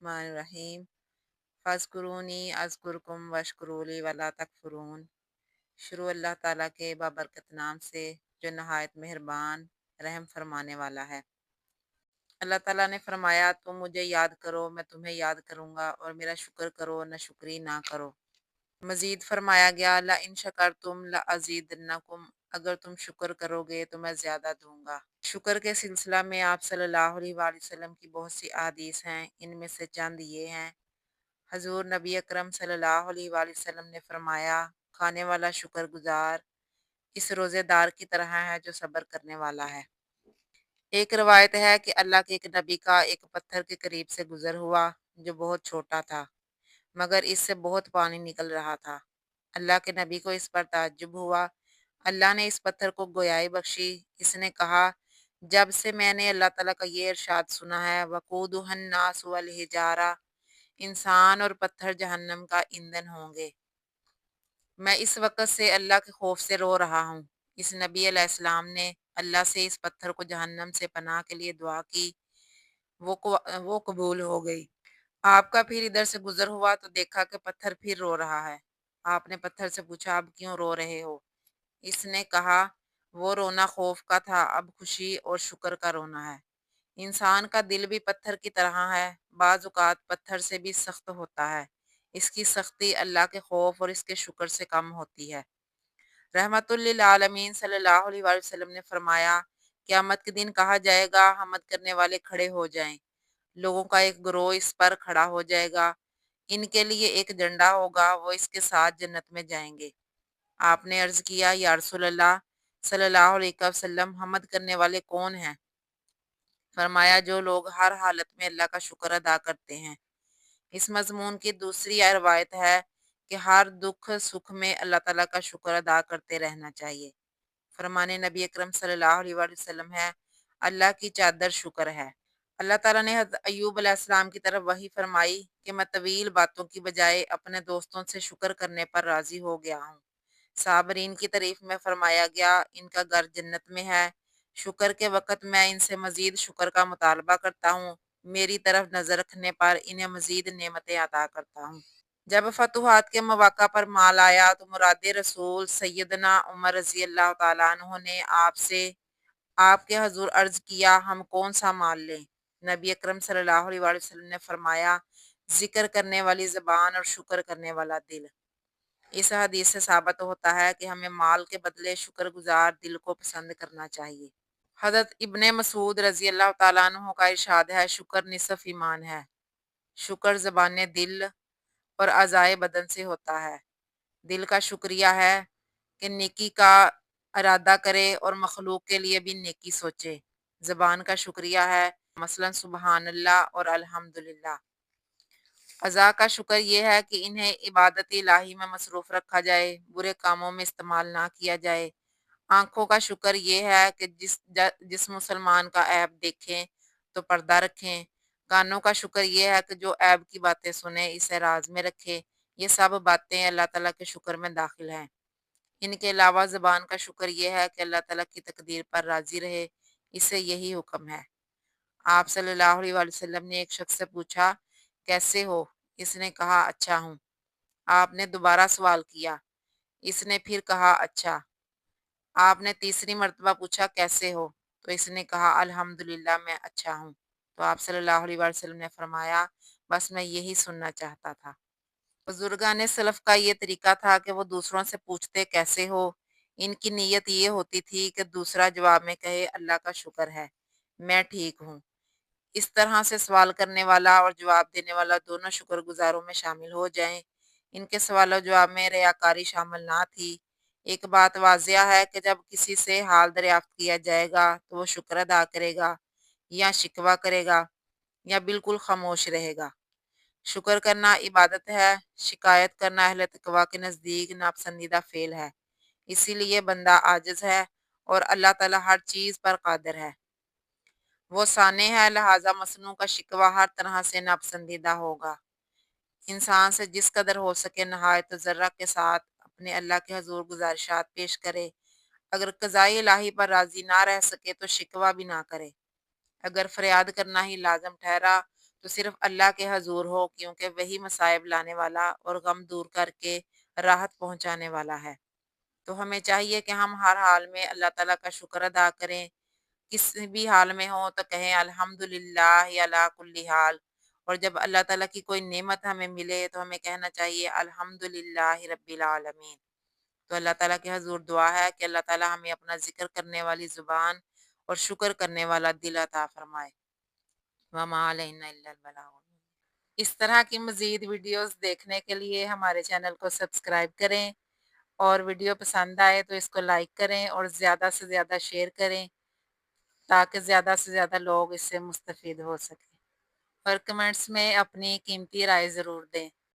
الرحمن الرحیم فاذکرونی اذکرکم واشکروا لی ولا تکفرون۔ شروع اللہ تعالیٰ کے بابرکت نام سے جو نہایت مہربان رحم فرمانے والا ہے۔ اللہ تعالیٰ نے فرمایا تم مجھے یاد کرو میں تمہیں یاد کروں گا، اور میرا شکر کرو نہ شکری نہ کرو۔ مزید فرمایا گیا لئن شکرتم لازیدنکم، اگر تم شکر کرو گے تو میں زیادہ دوں گا۔ شکر کے سلسلہ میں آپ صلی اللہ علیہ وآلہ وسلم کی بہت سی احادیث ہیں، ان میں سے چند یہ ہیں۔ حضور نبی اکرم صلی اللہ علیہ وآلہ وسلم نے فرمایا کھانے والا شکر گزار اس روزے دار کی طرح ہے جو صبر کرنے والا ہے۔ ایک روایت ہے کہ اللہ کے ایک نبی کا ایک پتھر کے قریب سے گزر ہوا جو بہت چھوٹا تھا، مگر اس سے بہت پانی نکل رہا تھا۔ اللہ کے نبی کو اس پر تعجب ہوا۔ اللہ نے اس پتھر کو گویائی بخشی۔ اس نے کہا جب سے میں نے اللہ تعالیٰ کا یہ ارشاد سنا ہے وقودها الناس والحجارہ، انسان اور پتھر جہنم کا ایندھن ہوں گے، میں اس وقت سے اللہ کے خوف سے رو رہا ہوں۔ اس نبی علیہ السلام نے اللہ سے اس پتھر کو جہنم سے پناہ کے لیے دعا کی، وہ قبول ہو گئی۔ آپ کا پھر ادھر سے گزر ہوا تو دیکھا کہ پتھر پھر رو رہا ہے۔ آپ نے پتھر سے پوچھا اب کیوں رو رہے ہو؟ اس نے کہا وہ رونا خوف کا تھا، اب خوشی اور شکر کا رونا ہے۔ انسان کا دل بھی پتھر کی طرح ہے، بعض اوقات پتھر سے بھی سخت ہوتا ہے، اس کی سختی اللہ کے خوف اور اس کے شکر سے کم ہوتی ہے۔ رحمت للعالمین صلی اللہ علیہ وآلہ وسلم نے فرمایا قیامت کے دن کہا جائے گا حمد کرنے والے کھڑے ہو جائیں، لوگوں کا ایک گروہ اس پر کھڑا ہو جائے گا، ان کے لیے ایک ڈنڈا ہوگا، وہ اس کے ساتھ جنت میں جائیں گے۔ آپ نے عرض کیا یا رسول اللہ صلی اللہ علیہ وسلم حمد کرنے والے کون ہیں؟ فرمایا جو لوگ ہر حالت میں اللہ کا شکر ادا کرتے ہیں۔ اس مضمون کی دوسری روایت ہے کہ ہر دکھ سکھ میں اللہ تعالیٰ کا شکر ادا کرتے رہنا چاہیے۔ فرمان نبی اکرم صلی اللہ علیہ وآلہ وسلم ہے اللہ کی چادر شکر ہے۔ اللہ تعالیٰ نے حضرت ایوب علیہ السلام کی طرف وحی فرمائی کہ میں طویل باتوں کی بجائے اپنے دوستوں سے شکر کرنے پر راضی ہو گیا ہوں۔ صابرین کی تعریف میں فرمایا گیا ان کا گھر جنت میں ہے، شکر کے وقت میں ان سے مزید شکر کا مطالبہ کرتا ہوں، میری طرف نظر رکھنے پر انہیں مزید نعمتیں عطا کرتا ہوں۔ جب فتوحات کے مواقع پر مال آیا تو مراد رسول سیدنا عمر رضی اللہ تعالیٰ عنہ نے آپ سے آپ کے حضور عرض کیا ہم کون سا مال لیں؟ نبی اکرم صلی اللہ علیہ وآلہ وسلم نے فرمایا ذکر کرنے والی زبان اور شکر کرنے والا دل۔ اس حدیث سے ثابت ہوتا ہے کہ ہمیں مال کے بدلے شکر گزار دل کو پسند کرنا چاہیے۔ حضرت ابن مسعود رضی اللہ تعالیٰ عنہ کا ارشاد ہے شکر نصف ایمان ہے۔ شکر زبان دل اور اعضائے بدن سے ہوتا ہے۔ دل کا شکریہ ہے کہ نیکی کا ارادہ کرے اور مخلوق کے لیے بھی نیکی سوچے۔ زبان کا شکریہ ہے مثلا سبحان اللہ اور الحمدللہ۔ اعضاء کا شکر یہ ہے کہ انہیں عبادت الہی میں مصروف رکھا جائے، برے کاموں میں استعمال نہ کیا جائے۔ آنکھوں کا شکر یہ ہے کہ جس مسلمان کا عیب دیکھیں تو پردہ رکھیں۔ کانوں کا شکر یہ ہے کہ جو عیب کی باتیں سنیں اسے راز میں رکھے۔ یہ سب باتیں اللہ تعالیٰ کے شکر میں داخل ہیں۔ ان کے علاوہ زبان کا شکر یہ ہے کہ اللہ تعالیٰ کی تقدیر پر راضی رہے، اسے یہی حکم ہے۔ آپ صلی اللہ علیہ وآلہ وسلم نے ایک شخص سے پوچھا کیسے ہو؟ اس نے کہا اچھا ہوں۔ آپ نے دوبارہ سوال کیا، اس نے پھر کہا اچھا۔ آپ نے تیسری مرتبہ پوچھا کیسے ہو؟ تو اس نے کہا الحمدللہ میں اچھا ہوں۔ تو آپ صلی اللہ علیہ وآلہ وسلم نے فرمایا بس میں یہی سننا چاہتا تھا۔ بزرگان سلف کا یہ طریقہ تھا کہ وہ دوسروں سے پوچھتے کیسے ہو، ان کی نیت یہ ہوتی تھی کہ دوسرا جواب میں کہے اللہ کا شکر ہے میں ٹھیک ہوں۔ اس طرح سے سوال کرنے والا اور جواب دینے والا دونوں شکر گزاروں میں شامل ہو جائیں۔ ان کے سوال و جواب میں ریاکاری شامل نہ تھی۔ ایک بات واضح ہے کہ جب کسی سے حال دریافت کیا جائے گا تو وہ شکر ادا کرے گا یا شکوہ کرے گا یا بالکل خاموش رہے گا۔ شکر کرنا عبادت ہے، شکایت کرنا اہل تقوی کے نزدیک ناپسندیدہ فعل ہے۔ اسی لیے بندہ عاجز ہے اور اللہ تعالیٰ ہر چیز پر قادر ہے۔ وہ صانع ہے لہٰذا مصنوع کا شکوہ ہر طرح سے ناپسندیدہ ہوگا۔ انسان سے جس قدر ہو سکے نہایت ذرہ کے ساتھ اپنے اللہ کے حضور گزارشات پیش کرے۔ اگر قضائے الہی پر راضی نہ رہ سکے تو شکوہ بھی نہ کرے۔ اگر فریاد کرنا ہی لازم ٹھہرا تو صرف اللہ کے حضور ہو، کیونکہ وہی مصائب لانے والا اور غم دور کر کے راحت پہنچانے والا ہے۔ تو ہمیں چاہیے کہ ہم ہر حال میں اللہ تعالیٰ کا شکر ادا کریں، کسی بھی حال میں ہوں تو کہیں الحمدللہ علی کل حال، اور جب اللہ تعالیٰ کی کوئی نعمت ہمیں ملے تو ہمیں کہنا چاہیے الحمدللہ رب العالمین۔ تو اللہ تعالیٰ کے حضور دعا ہے کہ اللہ تعالیٰ ہمیں اپنا ذکر کرنے والی زبان اور شکر کرنے والا دل عطا فرمائے۔ وما علینا الا البلاغ۔ اس طرح کی مزید ویڈیوز دیکھنے کے لیے ہمارے چینل کو سبسکرائب کریں، اور ویڈیو پسند آئے تو اس کو لائک کریں اور زیادہ سے زیادہ شیئر کریں تاکہ زیادہ سے زیادہ لوگ اس سے مستفید ہو سکیں، اور کمنٹس میں اپنی قیمتی رائے ضرور دیں۔